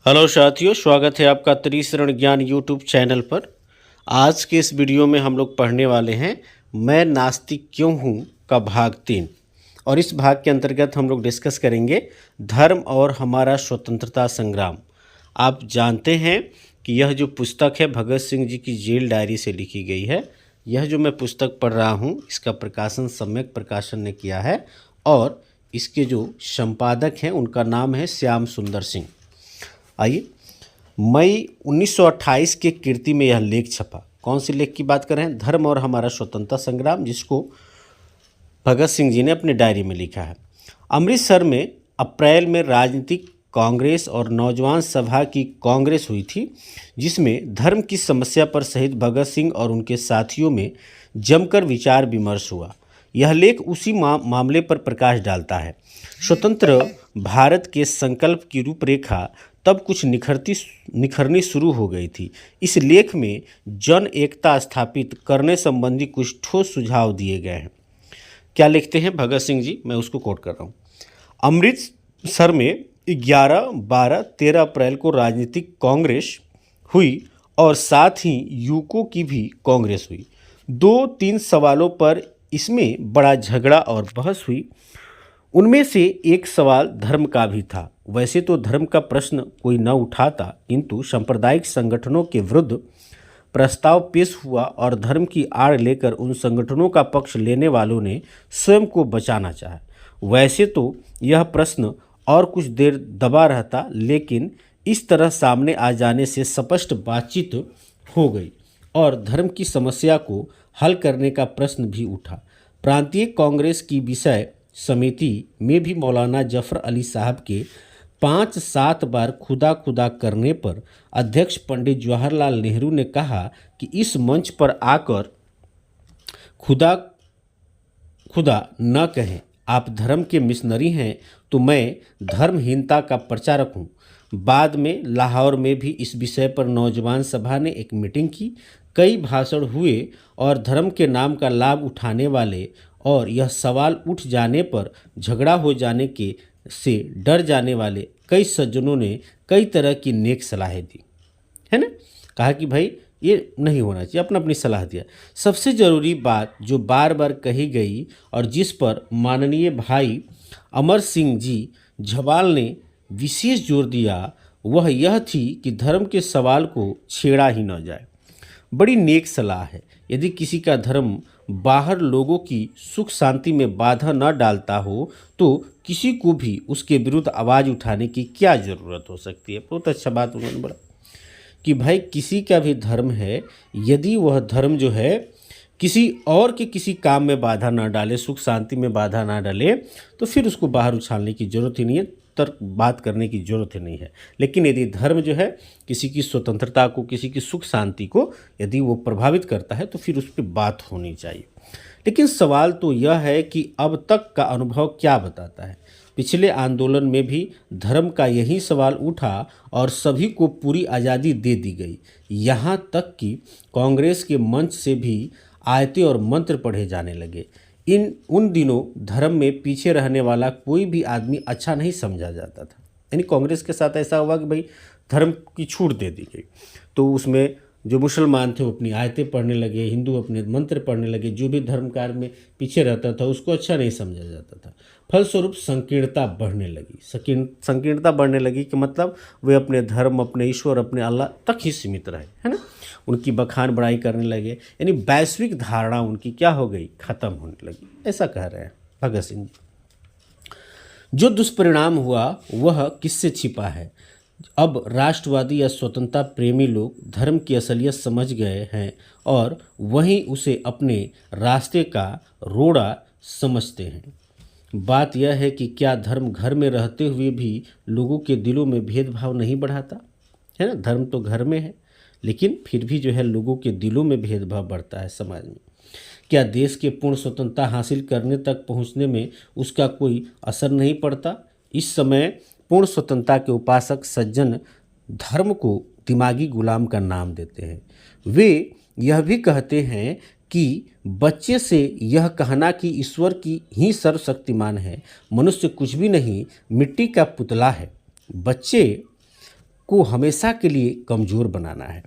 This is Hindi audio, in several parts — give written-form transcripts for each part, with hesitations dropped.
हेलो साथियों, स्वागत है आपका त्रिशरण ज्ञान यूट्यूब चैनल पर। आज के इस वीडियो में हम लोग पढ़ने वाले हैं मैं नास्तिक क्यों हूँ का भाग 3। और इस भाग के अंतर्गत हम लोग डिस्कस करेंगे धर्म और हमारा स्वतंत्रता संग्राम। आप जानते हैं कि यह जो पुस्तक है भगत सिंह जी की जेल डायरी से लिखी गई है। यह जो मैं पुस्तक पढ़ रहा हूँ इसका प्रकाशन सम्यक प्रकाशन ने किया है और इसके जो संपादक हैं उनका नाम है श्याम सुंदर सिंह। आइए, मई 1928 के कीर्ति में यह लेख छपा। कौन सी लेख की बात कर रहे हैं? धर्म और हमारा स्वतंत्रता संग्राम, जिसको भगत सिंह जी ने अपनी डायरी में लिखा है। अमृतसर में अप्रैल में राजनीतिक कांग्रेस और नौजवान सभा की कांग्रेस हुई थी, जिसमें धर्म की समस्या पर शहीद भगत सिंह और उनके साथियों में जमकर विचार विमर्श हुआ। यह लेख उसी मामले पर प्रकाश डालता है। स्वतंत्र भारत के संकल्प की रूपरेखा तब कुछ निखरनी शुरू हो गई थी। इस लेख में जन एकता स्थापित करने संबंधी कुछ ठोस सुझाव दिए गए हैं। क्या लिखते हैं भगत सिंह जी? मैं उसको कोट कर रहा हूँ। अमृतसर में 11, 12, 13 अप्रैल को राजनीतिक कांग्रेस हुई और साथ ही युवकों की भी कांग्रेस हुई। 2-3 सवालों पर इसमें बड़ा झगड़ा और बहस हुई। उनमें से एक सवाल धर्म का भी था। वैसे तो धर्म का प्रश्न कोई न उठाता, किंतु सांप्रदायिक संगठनों के विरुद्ध प्रस्ताव पेश हुआ और धर्म की आड़ लेकर उन संगठनों का पक्ष लेने वालों ने स्वयं को बचाना चाहा। वैसे तो यह प्रश्न और कुछ देर दबा रहता, लेकिन इस तरह सामने आ जाने से स्पष्ट बातचीत हो गई और धर्म की समस्या को हल करने का प्रश्न भी उठा। प्रांतीय कांग्रेस की विषय समिति में भी मौलाना जफर अली साहब के 5-7 बार खुदा खुदा करने पर अध्यक्ष पंडित जवाहरलाल नेहरू ने कहा कि इस मंच पर आकर खुदा खुदा न कहें। आप धर्म के मिशनरी हैं तो मैं धर्महीनता का प्रचारक हूँ। बाद में लाहौर में भी इस विषय पर नौजवान सभा ने एक मीटिंग की। कई भाषण हुए और धर्म के नाम का लाभ उठाने वाले और यह सवाल उठ जाने पर झगड़ा हो जाने के से डर जाने वाले कई सज्जनों ने कई तरह की नेक सलाहें दी, है ना। कहा कि भाई ये नहीं होना चाहिए, अपना अपनी सलाह दिया। सबसे ज़रूरी बात जो बार बार कही गई और जिस पर माननीय भाई अमर सिंह जी झबाल ने विशेष जोर दिया, वह यह थी कि धर्म के सवाल को छेड़ा ही न जाए। बड़ी नेक सलाह है। यदि किसी का धर्म बाहर लोगों की सुख शांति में बाधा न डालता हो तो किसी को भी उसके विरुद्ध आवाज़ उठाने की क्या ज़रूरत हो सकती है। बहुत अच्छा बात उन्होंने बोला कि भाई किसी का भी धर्म है, यदि वह धर्म जो है किसी और के किसी काम में बाधा ना डाले, सुख शांति में बाधा ना डाले, तो फिर उसको बाहर उछालने की ज़रूरत ही नहीं है, तर्क बात करने की ज़रूरत ही नहीं है। लेकिन यदि धर्म जो है किसी की स्वतंत्रता को, किसी की सुख शांति को यदि वो प्रभावित करता है तो फिर उस पर बात होनी चाहिए। लेकिन सवाल तो यह है कि अब तक का अनुभव क्या बताता है। पिछले आंदोलन में भी धर्म का यही सवाल उठा और सभी को पूरी आज़ादी दे दी गई। यहाँ तक कि कांग्रेस के मंच से भी आयतें और मंत्र पढ़े जाने लगे। उन दिनों धर्म में पीछे रहने वाला कोई भी आदमी अच्छा नहीं समझा जाता था। यानी कांग्रेस के साथ ऐसा हुआ कि भाई धर्म की छूट दे दी गई, तो उसमें जो मुसलमान थे वो अपनी आयतें पढ़ने लगे, हिंदू अपने मंत्र पढ़ने लगे। जो भी धर्म कार्य में पीछे रहता था उसको अच्छा नहीं समझा जाता था। फलस्वरूप संकीर्णता बढ़ने लगी। संकीर्णता बढ़ने लगी कि मतलब वे अपने धर्म, अपने ईश्वर, अपने अल्लाह तक ही सीमित रहे, है ना। उनकी बखान बढ़ाई करने लगे, यानी वैश्विक धारणा उनकी क्या हो गई, खत्म होने लगी। ऐसा कह रहे हैं भगत सिंह जी। जो दुष्परिणाम हुआ वह किससे छिपा है। अब राष्ट्रवादी या स्वतंत्रता प्रेमी लोग धर्म की असलियत समझ गए हैं और वहीं उसे अपने रास्ते का रोड़ा समझते हैं। बात यह है कि क्या धर्म घर में रहते हुए भी लोगों के दिलों में भेदभाव नहीं बढ़ाता, है ना। धर्म तो घर में है, लेकिन फिर भी जो है लोगों के दिलों में भेदभाव बढ़ता है समाज में। क्या देश के पूर्ण स्वतंत्रता हासिल करने तक पहुंचने में उसका कोई असर नहीं पड़ता। इस समय पूर्ण स्वतंत्रता के उपासक सज्जन धर्म को दिमागी गुलाम का नाम देते हैं। वे यह भी कहते हैं कि बच्चे से यह कहना कि ईश्वर की ही सर्वशक्तिमान है, मनुष्य कुछ भी नहीं, मिट्टी का पुतला है। बच्चे को हमेशा के लिए कमज़ोर बनाना है,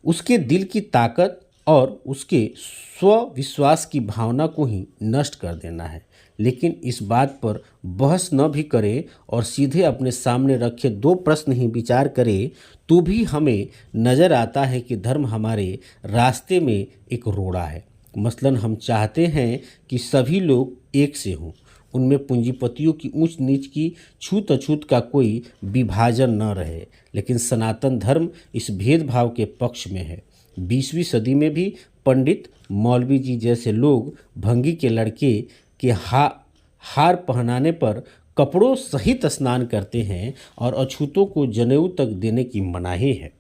उसके दिल की ताकत और उसके स्वविश्वास की भावना को ही नष्ट कर देना है। लेकिन इस बात पर बहस न भी करें और सीधे अपने सामने रखे दो प्रश्न ही विचार करें तो भी हमें नज़र आता है कि धर्म हमारे रास्ते में एक रोड़ा है। मसलन हम चाहते हैं कि सभी लोग एक से हों, उनमें पूंजीपतियों की ऊंच नीच की छूत अछूत का कोई विभाजन न रहे, लेकिन सनातन धर्म इस भेदभाव के पक्ष में है। 20वीं सदी में भी पंडित मौलवी जी जैसे लोग भंगी के लड़के के हार पहनाने पर कपड़ों सहित स्नान करते हैं और अछूतों को जनेऊ तक देने की मनाही है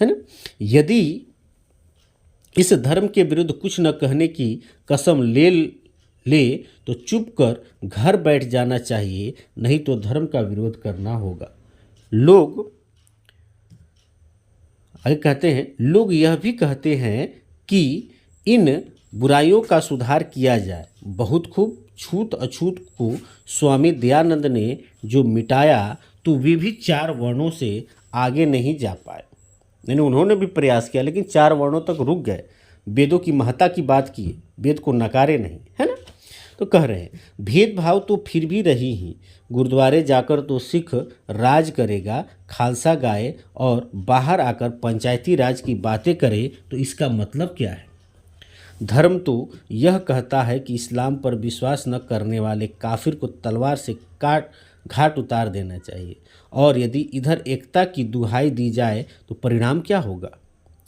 ना। यदि इस धर्म के विरुद्ध कुछ न कहने की कसम ले तो चुप कर घर बैठ जाना चाहिए, नहीं तो धर्म का विरोध करना होगा। लोग यह भी कहते हैं कि इन बुराइयों का सुधार किया जाए। बहुत खूब, छूत अछूत को स्वामी दयानंद ने जो मिटाया तो वे भी 4 वर्णों से आगे नहीं जा पाए। यानी उन्होंने भी प्रयास किया लेकिन 4 वर्णों तक रुक गए। वेदों की महत्ता की बात किए, वेद को नकारे नहीं, है ना। तो कह रहे हैं भेदभाव तो फिर भी रही ही, गुरुद्वारे जाकर तो सिख राज करेगा, खालसा गाए और बाहर आकर पंचायती राज की बातें करे तो इसका मतलब क्या है। धर्म तो यह कहता है कि इस्लाम पर विश्वास न करने वाले काफिर को तलवार से घाट उतार देना चाहिए, और यदि इधर एकता की दुहाई दी जाए तो परिणाम क्या होगा,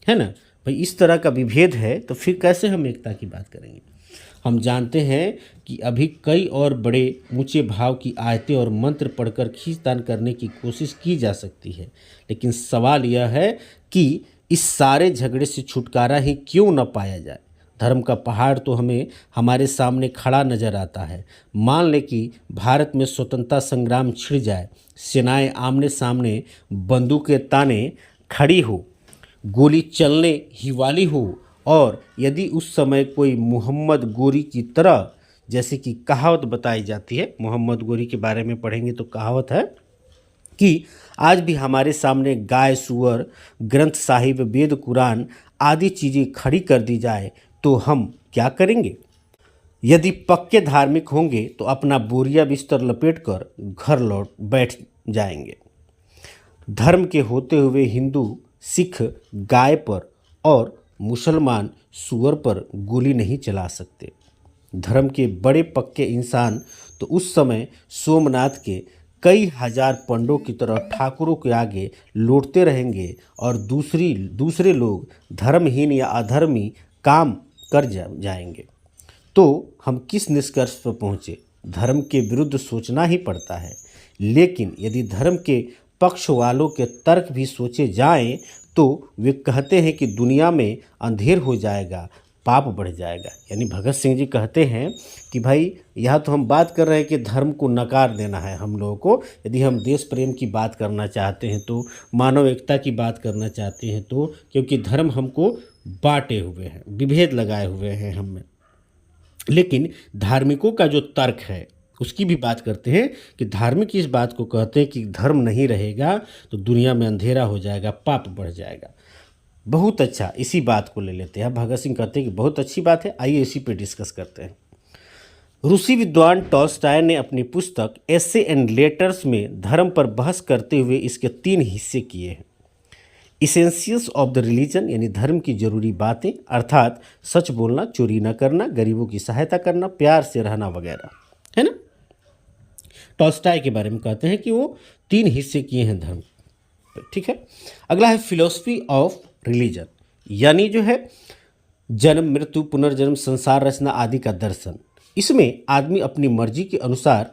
है ना। भाई इस तरह का विभेद है तो फिर कैसे हम एकता की बात करेंगे। हम जानते हैं कि अभी कई और बड़े ऊंचे भाव की आयतें और मंत्र पढ़कर खींचतान करने की कोशिश की जा सकती है, लेकिन सवाल यह है कि इस सारे झगड़े से छुटकारा ही क्यों न पाया जाए। धर्म का पहाड़ तो हमें हमारे सामने खड़ा नजर आता है। मान लें कि भारत में स्वतंत्रता संग्राम छिड़ जाए, सेनाएं आमने सामने बंदूकें ताने खड़ी हो, गोली चलने ही वाली हो, और यदि उस समय कोई मोहम्मद गोरी की तरह, जैसे कि कहावत बताई जाती है, मोहम्मद गोरी के बारे में पढ़ेंगे तो कहावत है कि आज भी हमारे सामने गाय, सुअर, ग्रंथ साहिब, वेद, कुरान आदि चीज़ें खड़ी कर दी जाए तो हम क्या करेंगे। यदि पक्के धार्मिक होंगे तो अपना बोरिया बिस्तर लपेटकर घर लौट बैठ जाएंगे। धर्म के होते हुए हिंदू, सिख गाय पर और मुसलमान सुअर पर गोली नहीं चला सकते। धर्म के बड़े पक्के इंसान तो उस समय सोमनाथ के कई हजार पंडों की तरह ठाकुरों के आगे लौटते रहेंगे, और दूसरे लोग धर्महीन या अधर्मी काम कर जाएंगे। तो हम किस निष्कर्ष पर पहुँचे। धर्म के विरुद्ध सोचना ही पड़ता है, लेकिन यदि धर्म के पक्ष वालों के तर्क भी सोचे जाएं तो वे कहते हैं कि दुनिया में अंधेर हो जाएगा, पाप बढ़ जाएगा। यानी भगत सिंह जी कहते हैं कि भाई यह तो हम बात कर रहे हैं कि धर्म को नकार देना है हम लोगों को। यदि हम देश प्रेम की बात करना चाहते हैं तो, मानव एकता की बात करना चाहते हैं तो, क्योंकि धर्म हमको बांटे हुए हैं, विभेद लगाए हुए हैं हम में। लेकिन धार्मिकों का जो तर्क है उसकी भी बात करते हैं कि धार्मिक इस बात को कहते हैं कि धर्म नहीं रहेगा तो दुनिया में अंधेरा हो जाएगा, पाप बढ़ जाएगा। बहुत अच्छा, इसी बात को ले लेते हैं। भगत सिंह कहते हैं कि बहुत अच्छी बात है, आइए इसी पे डिस्कस करते हैं। रूसी विद्वान टॉल्स्टॉय ने अपनी पुस्तक एसे एंड लेटर्स में धर्म पर बहस करते हुए इसके 3 हिस्से किए हैं। इसेंशियल्स ऑफ द रिलीजन, यानी धर्म की जरूरी बातें, अर्थात सच बोलना, चोरी न करना, गरीबों की सहायता करना, प्यार से रहना वगैरह, है ना। टॉल्स्टॉय के बारे में कहते हैं कि वो 3 हिस्से किए हैं धर्म, ठीक है। अगला है फिलॉसफी ऑफ रिलीजन, यानी जो है जन्म, मृत्यु, पुनर्जन्म, संसार रचना आदि का दर्शन। इसमें आदमी अपनी मर्जी के अनुसार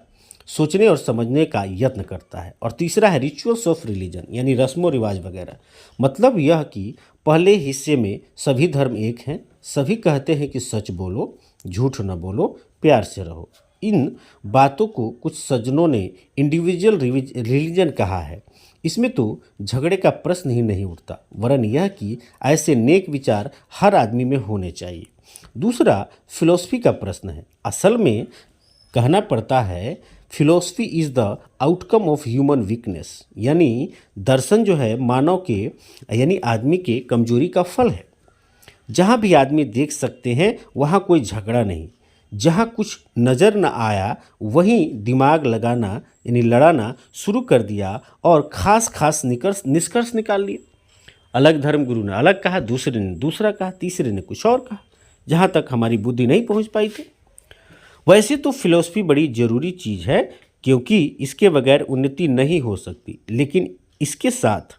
सोचने और समझने का यत्न करता है। और तीसरा है रिचुअल्स ऑफ रिलीजन, यानी रस्मों रिवाज वगैरह। मतलब यह कि पहले हिस्से में सभी धर्म एक हैं, सभी कहते हैं कि सच बोलो, झूठ न बोलो, प्यार से रहो। इन बातों को कुछ सज्जनों ने इंडिविजुअल रिलीजन कहा है। इसमें तो झगड़े का प्रश्न ही नहीं उठता, वरन यह कि ऐसे नेक विचार हर आदमी में होने चाहिए। दूसरा फिलॉसफी का प्रश्न है। असल में कहना पड़ता है philosophy is the outcome of human weakness, यानी दर्शन जो है मानव के यानी आदमी के कमजोरी का फल है। जहाँ भी आदमी देख सकते हैं वहाँ कोई झगड़ा नहीं, जहाँ कुछ नज़र न आया वहीं दिमाग लगाना यानी लड़ाना शुरू कर दिया और खास निष्कर्ष निकाल लिए। अलग धर्म गुरु ने अलग कहा, दूसरे ने दूसरा कहा, तीसरे ने कुछ और कहा, जहाँ तक हमारी बुद्धि नहीं पहुँच पाई थी। वैसे तो फिलॉसफी बड़ी ज़रूरी चीज़ है, क्योंकि इसके बगैर उन्नति नहीं हो सकती, लेकिन इसके साथ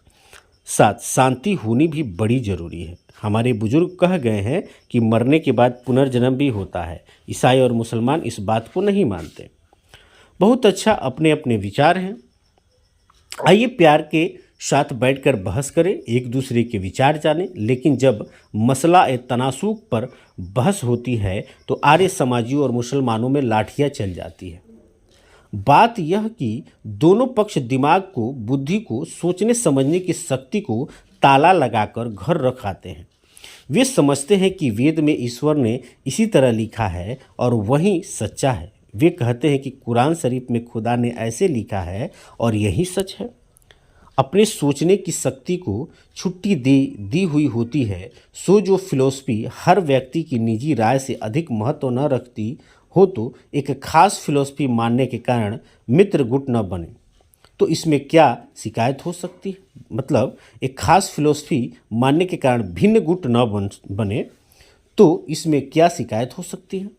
साथ शांति होनी भी बड़ी ज़रूरी है। हमारे बुजुर्ग कह गए हैं कि मरने के बाद पुनर्जन्म भी होता है। ईसाई और मुसलमान इस बात को नहीं मानते। बहुत अच्छा, अपने अपने विचार हैं। आइए प्यार के साथ बैठकर बहस करें, एक दूसरे के विचार जानें, लेकिन जब मसला तनासुक पर बहस होती है तो आर्य समाजियों और मुसलमानों में लाठियाँ चल जाती है। बात यह कि दोनों पक्ष दिमाग को, बुद्धि को, सोचने समझने की शक्ति को ताला लगाकर घर रखाते हैं। वे समझते हैं कि वेद में ईश्वर ने इसी तरह लिखा है और वही सच्चा है। वे कहते हैं कि कुरान शरीफ में खुदा ने ऐसे लिखा है और यही सच है। अपने सोचने की शक्ति को छुट्टी दी हुई होती है। सो जो फिलॉसफी हर व्यक्ति की निजी राय से अधिक महत्व न रखती हो तो एक खास फिलॉसफी मानने के कारण मित्र गुट न बने तो इसमें क्या शिकायत हो सकती है? मतलब एक खास फिलॉसफी मानने के कारण भिन्न गुट न बने तो इसमें क्या शिकायत हो सकती है?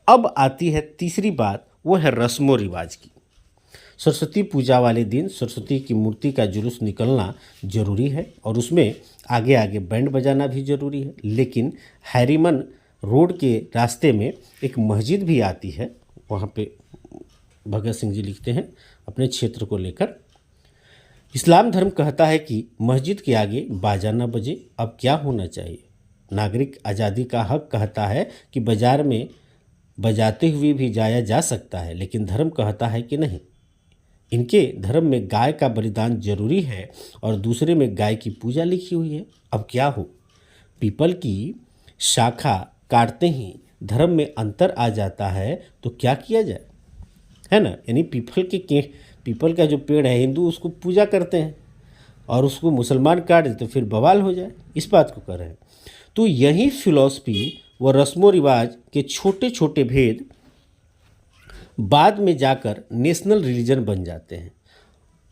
अब आती है तीसरी बात, वो है रस्मों रिवाज की। सरस्वती पूजा वाले दिन सरस्वती की मूर्ति का जुलूस निकलना जरूरी है और उसमें आगे आगे बैंड बजाना भी जरूरी है। लेकिन हैरीमन रोड के रास्ते में एक मस्जिद भी आती है, वहाँ पे भगत सिंह जी लिखते हैं अपने क्षेत्र को लेकर। इस्लाम धर्म कहता है कि मस्जिद के आगे बाजा न बजे। अब क्या होना चाहिए? नागरिक आज़ादी का हक कहता है कि बाजार में बजाते हुए भी जाया जा सकता है, लेकिन धर्म कहता है कि नहीं। इनके धर्म में गाय का बलिदान जरूरी है और दूसरे में गाय की पूजा लिखी हुई है। अब क्या हो? पीपल की शाखा काटते ही धर्म में अंतर आ जाता है तो क्या किया जाए, है ना? यानी पीपल का जो पेड़ है, हिंदू उसको पूजा करते हैं और उसको मुसलमान काट दे तो फिर बवाल हो जाए, इस बात को कर रहे हैं। तो यही फिलॉसफी व रस्मों रिवाज के छोटे छोटे भेद बाद में जाकर नेशनल रिलीजन बन जाते हैं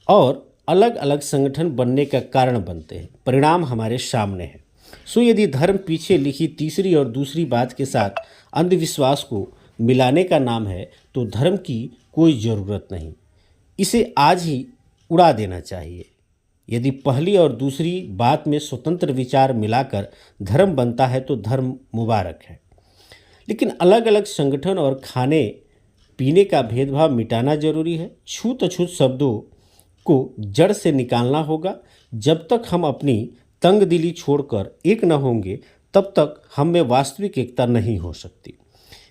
और अलग अलग संगठन बनने का कारण बनते हैं। परिणाम हमारे सामने है। सो यदि धर्म पीछे लिखी तीसरी और दूसरी बात के साथ अंधविश्वास को मिलाने का नाम है तो धर्म की कोई ज़रूरत नहीं, इसे आज ही उड़ा देना चाहिए। यदि पहली और दूसरी बात में स्वतंत्र विचार मिलाकर धर्म बनता है तो धर्म मुबारक है। लेकिन अलग अलग संगठन और खाने पीने का भेदभाव मिटाना जरूरी है। छूत अछूत शब्दों को जड़ से निकालना होगा। जब तक हम अपनी तंग दिली छोड़कर एक न होंगे तब तक हम में वास्तविक एकता नहीं हो सकती।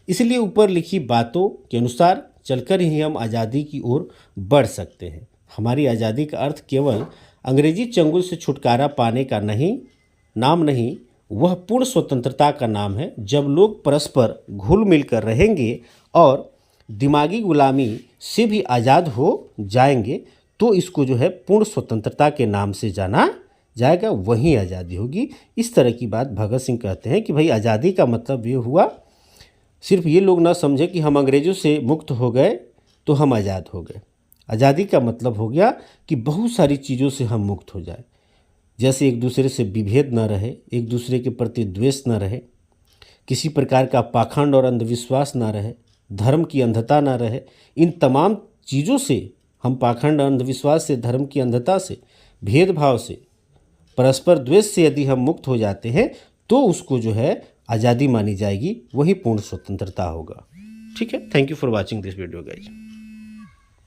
इसलिए ऊपर लिखी बातों के अनुसार चलकर ही हम आज़ादी की ओर बढ़ सकते हैं। हमारी आज़ादी का अर्थ केवल अंग्रेजी चंगुल से छुटकारा पाने का नाम नहीं, वह पूर्ण स्वतंत्रता का नाम है। जब लोग परस्पर घुल मिल कर रहेंगे और दिमागी गुलामी से भी आज़ाद हो जाएंगे तो इसको जो है पूर्ण स्वतंत्रता के नाम से जाना जाएगा, वही आज़ादी होगी। इस तरह की बात भगत सिंह कहते हैं कि भाई आज़ादी का मतलब ये हुआ, सिर्फ ये लोग ना समझे कि हम अंग्रेज़ों से मुक्त हो गए तो हम आज़ाद हो गए। आज़ादी का मतलब हो गया कि बहुत सारी चीज़ों से हम मुक्त हो जाए, जैसे एक दूसरे से विभेद न रहे, एक दूसरे के प्रति द्वेष न रहे, किसी प्रकार का पाखंड और अंधविश्वास न रहे, धर्म की अंधता न रहे। इन तमाम चीज़ों से हम पाखंड, अंधविश्वास से, धर्म की अंधता से, भेदभाव से, परस्पर द्वेष से यदि हम मुक्त हो जाते हैं तो उसको जो है आज़ादी मानी जाएगी, वही पूर्ण स्वतंत्रता होगा। ठीक है, thank you for watching this video guys.